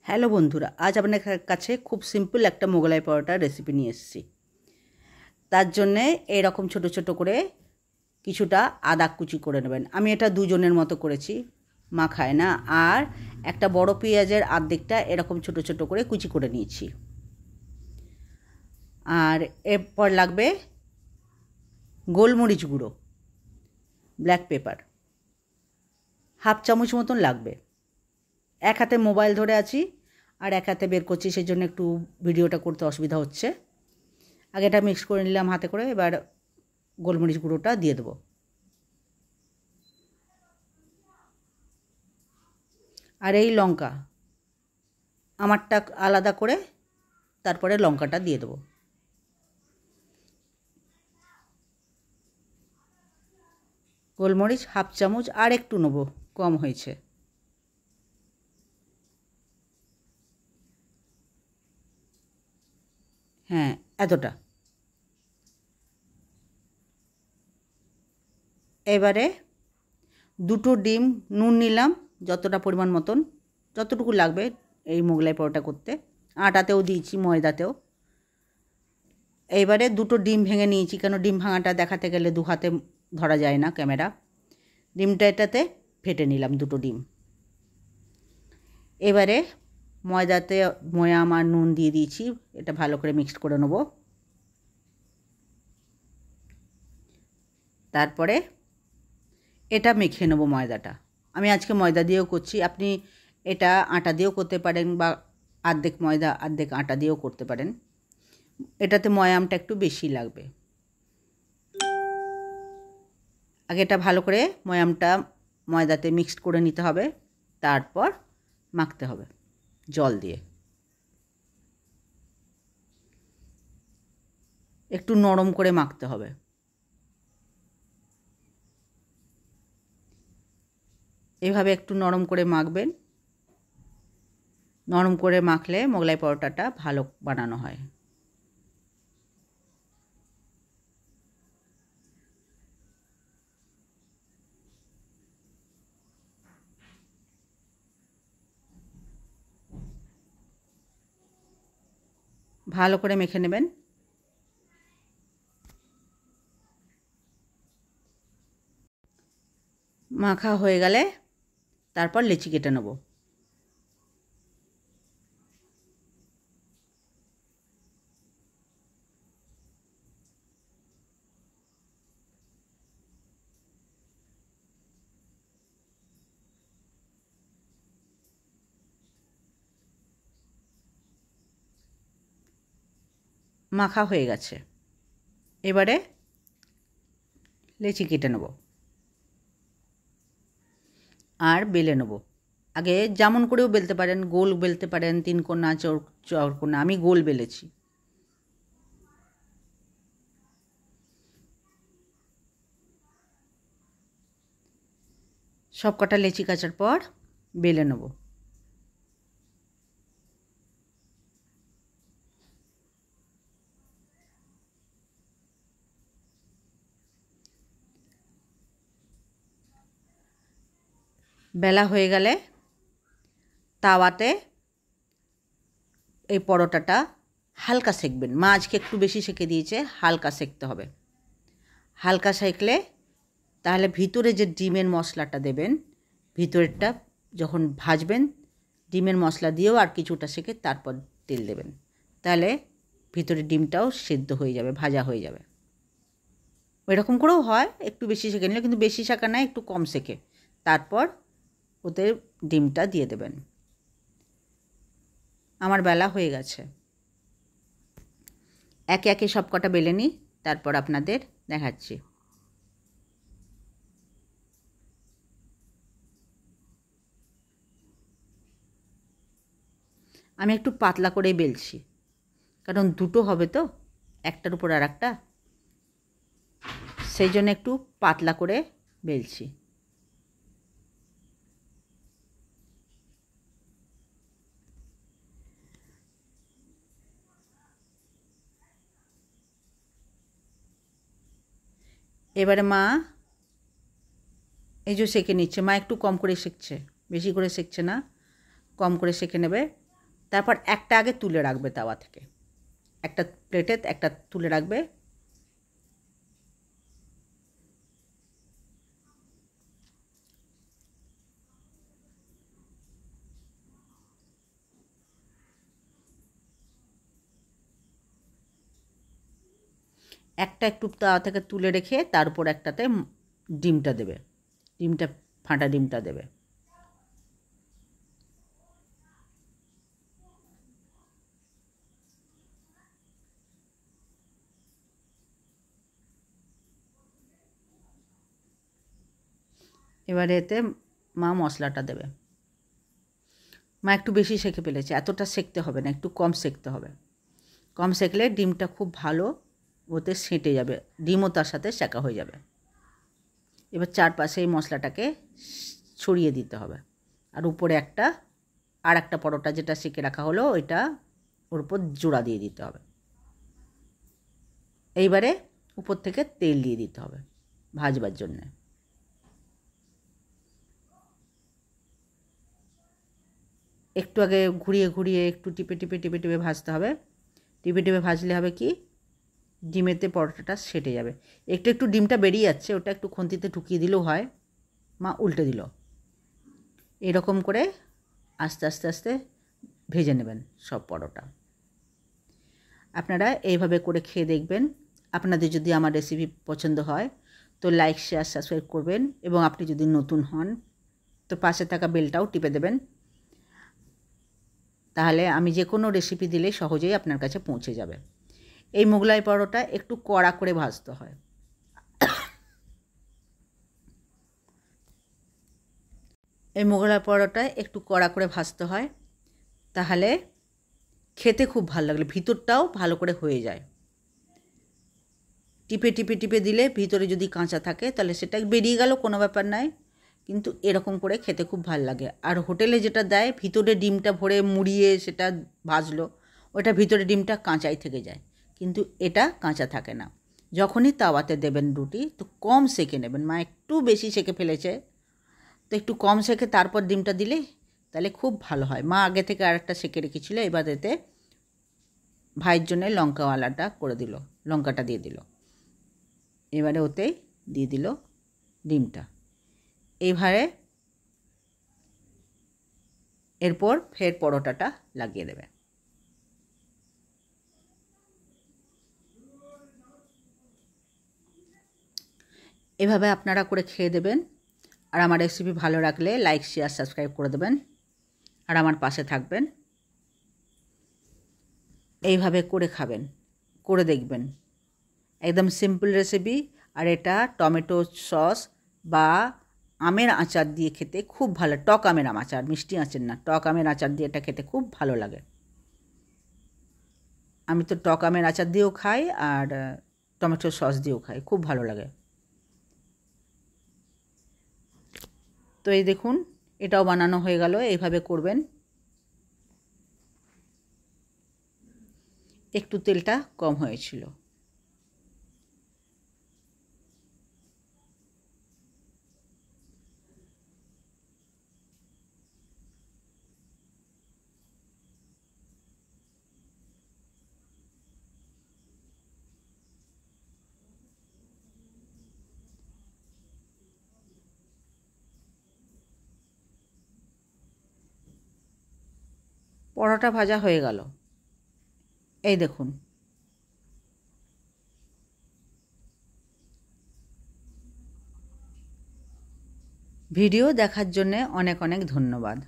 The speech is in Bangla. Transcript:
হ্যালো বন্ধুরা, আজ আপনাদের কাছে খুব সিম্পল একটা মোগলাই পরোটার রেসিপি নিয়ে এসেছি। তার জন্যে এরকম ছোট ছোট করে কিছুটা আদা কুচি করে নেবেন। আমি এটা দুজনের মতো করেছি, মা খায় না। আর একটা বড় পেঁয়াজের অর্ধেকটা এরকম ছোট ছোট করে কুচি করে নিয়েছি। আর এরপর লাগবে গোলমরিচ গুঁড়ো, ব্ল্যাক পেপার হাফ চামচ মতন লাগবে। এক হাতে মোবাইল ধরে আছি আর এক হাতে বের করছি, সেই জন্য একটু ভিডিওটা করতে অসুবিধা হচ্ছে। আগে এটা মিক্স করে নিলাম হাতে করে। এবার গোলমরিচ গুঁড়োটা দিয়ে দেবো। আর এই লঙ্কা আমারটা আলাদা করে তারপরে লঙ্কাটা দিয়ে দেবো। গোলমরিচ হাফ চামচ, আর একটু নেবো, কম হয়েছে। হ্যাঁ, এতটা। এবারে দুটো ডিম, নুন নিলাম যতটা পরিমাণ মতন, যতটুকু লাগবে এই মোগলাই পরোটা করতে। আটাতেও দিয়েছি, ময়দাতেও। এইবারে দুটো ডিম ভেঙে নিয়েছি, কেন ডিম ভাঙাটা দেখাতে গেলে দু হাতে ধরা যায় না ক্যামেরা। ডিমটা এটাতে ফেটে নিলাম, দুটো ডিম। এবারে ময়দাতে ময়াম আর নুন দিয়ে দিয়েছি, এটা ভালো করে মিক্সড করে নেব। তারপরে এটা মেখে নেব ময়দাটা। আমি আজকে ময়দা দিয়েও করছি, আপনি এটা আটা দিয়েও করতে পারেন বা অর্ধেক ময়দা অর্ধেক আটা দিয়েও করতে পারেন। এটাতে ময়ামটা একটু বেশি লাগবে। আগে এটা ভালো করে ময়ামটা ময়দাতে মিক্সড করে নিতে হবে, তারপর মাখতে হবে জল দিয়ে। একটু নরম করে মাখতে হবে। এভাবে একটু নরম করে মাখবেন। নরম করে মাখলে মোগলাই পরোটাটা ভালো বানানো হয়। ভালো করে মেখে নেবেন। মাখা হয়ে গেলে তারপর লেচি কেটে নেব। মাখা হয়ে গেছে, এবারে লেচি কেটে নেব আর বেলে নেব। আগে যেমন করেও বেলতে পারেন, গোল বেলতে পারেন, তিন কোনা চৌকোনা। আমি গোল বেলেছি। সব কটা লেচি কাচার পর বেলে নেব। বেলা হয়ে গেলে তাওয়াতে এই পরোটাটা হালকা সেঁকবেন। মা আজকে একটু বেশি সেঁকে দিয়েছে, হালকা সেঁকতে হবে। হালকা সেঁকলে তাহলে ভিতরে যে ডিমের মশলাটা দেবেন, ভিতরেরটা যখন ভাজবেন ডিমের মশলা দিয়েও আর কিছুটা সেঁকে তারপর তেল দেবেন, তাহলে ভিতরে ডিমটাও সেদ্ধ হয়ে যাবে, ভাজা হয়ে যাবে। এরকম করেও হয়, একটু বেশি সেঁকে নিলে, কিন্তু বেশি সেঁকা না, একটু কম সেঁকে তারপর ওতে ডিমটা দিয়ে দেবেন। আমার বেলা হয়ে গেছে। একে একে সব কটা বেলে নিই, তারপর আপনাদের দেখাচ্ছি। আমি একটু পাতলা করেই বেলছি, কারণ দুটো হবে তো, একটার উপর আর একটা, সেই জন্য একটু পাতলা করে বেলছি। এবারে মা এই যে সেঁকে নিচ্ছে। মা একটু কম করে সেঁকছে, বেশি করে সেঁকছে না, কম করে সেঁকে নেবে। তারপর একটা আগে তুলে রাখবে তাওয়া থেকে, একটা প্লেটে একটা তুলে রাখবে। একটা একটু তাওয়া থেকে তুলে রেখে তার উপর একটাতে ডিমটা দেবে, ডিমটা ফাটা ডিমটা দেবে। এবারে এতে মা মশলাটা দেবে। মা একটু বেশি সেঁকে ফেলেছে, এতটা সেঁকতে হবে না, একটু কম সেঁকতে হবে। কম সেঁকলে ডিমটা খুব ভালো ওতে সেঁটে যাবে, ডিমও তার সাথে সেঁকা হয়ে যাবে। এবার চারপাশে এই মশলাটাকে ছড়িয়ে দিতে হবে, আর উপরে আর একটা পরোটা যেটা সেঁকে রাখা হলো ওইটা ওর উপর জোড়া দিয়ে দিতে হবে। এইবারে উপর থেকে তেল দিয়ে দিতে হবে ভাজবার জন্যে। একটু আগে ঘুরিয়ে ঘুরিয়ে একটু টিপে টিপে টিপে টিপে ভাজতে হবে। টিপে টিপে ভাজলে হবে কি, ডিমেতে পরোটাটা সেটে যাবে। একটু একটু ডিমটা বেরিয়ে যাচ্ছে, ওটা একটু খুন্তিতে ঢুকিয়ে দিলেও হয়। মা উল্টে দিল। এরকম করে আস্তে আস্তে আস্তে ভেজে নেবেন সব পরোটা। আপনারা এইভাবে করে খেয়ে দেখবেন। আপনাদের যদি আমার রেসিপি পছন্দ হয় তো লাইক, শেয়ার, সাবস্ক্রাইব করবেন, এবং আপনি যদি নতুন হন তো পাশে থাকা বেলটাও টিপে দেবেন। তাহলে আমি যে কোনো রেসিপি দিলে সহজেই আপনার কাছে পৌঁছে যাবে। এই মোগলাই পরোটা একটু কড়া করে ভাজতে হয়। এই মোগলাই পরোটা একটু কড়া করে ভাজতে হয়, তাহলে খেতে খুব ভালো লাগলে ভিতরটাও ভালো করে হয়ে যায়। টিপে টিপে টিপে দিলে ভিতরে যদি কাঁচা থাকে তাহলে সেটা বেরিয়ে গেল, কোনো ব্যাপার নয়, কিন্তু এরকম করে খেতে খুব ভালো লাগে। আর হোটেলে যেটা দেয় ভিতরে ডিমটা ভরে মুড়িয়ে সেটা ভাজলো, ওটা ভিতরে ডিমটা কাঁচাই থেকে যায়, কিন্তু এটা কাঁচা থাকে না। যখনই তাওয়াতে দেবেন রুটি তো কম সেঁকে নেবেন। মা একটু বেশি সেঁকে ফেলেছে, তো একটু কম সেঁকে তারপর ডিমটা দিলে তাহলে খুব ভালো হয়। মা আগে থেকে আরেকটা সেঁকে রেখেছিলো, এবার এতে ভাইয়ের জন্যে লঙ্কাওয়ালাটা করে দিল, লঙ্কাটা দিয়ে দিল। এবারে ওতেই দিয়ে দিল ডিমটা। এইভাবে এরপর ফের পরোটাটা লাগিয়ে দেবে। এভাবে আপনারা করে খেয়ে দেবেন। আর আমার রেসিপি ভালো লাগলে লাইক, শেয়ার, সাবস্ক্রাইব করে দেবেন, আর আমার পাশে থাকবেন। এইভাবে করে খাবেন, করে দেখবেন, একদম সিম্পল রেসিপি। আর এটা টমেটো সস বা আমের আচার দিয়ে খেতে খুব ভালো। টক আমের আচার, মিষ্টি আচার না, টক আমের আচার দিয়ে এটা খেতে খুব ভালো লাগে। আমি তো টক আমের আচার দিয়েও খাই আর টমেটো সস দিয়েও খাই, খুব ভালো লাগে। তো এই দেখুন, এটাও বানানো হয়ে গেল। এইভাবে করবেন। একটু তেলটা কম হয়েছিল। পরোটা ভাজা হয়ে গেল, এই দেখুন। ভিডিও দেখার জন্যে অনেক অনেক ধন্যবাদ।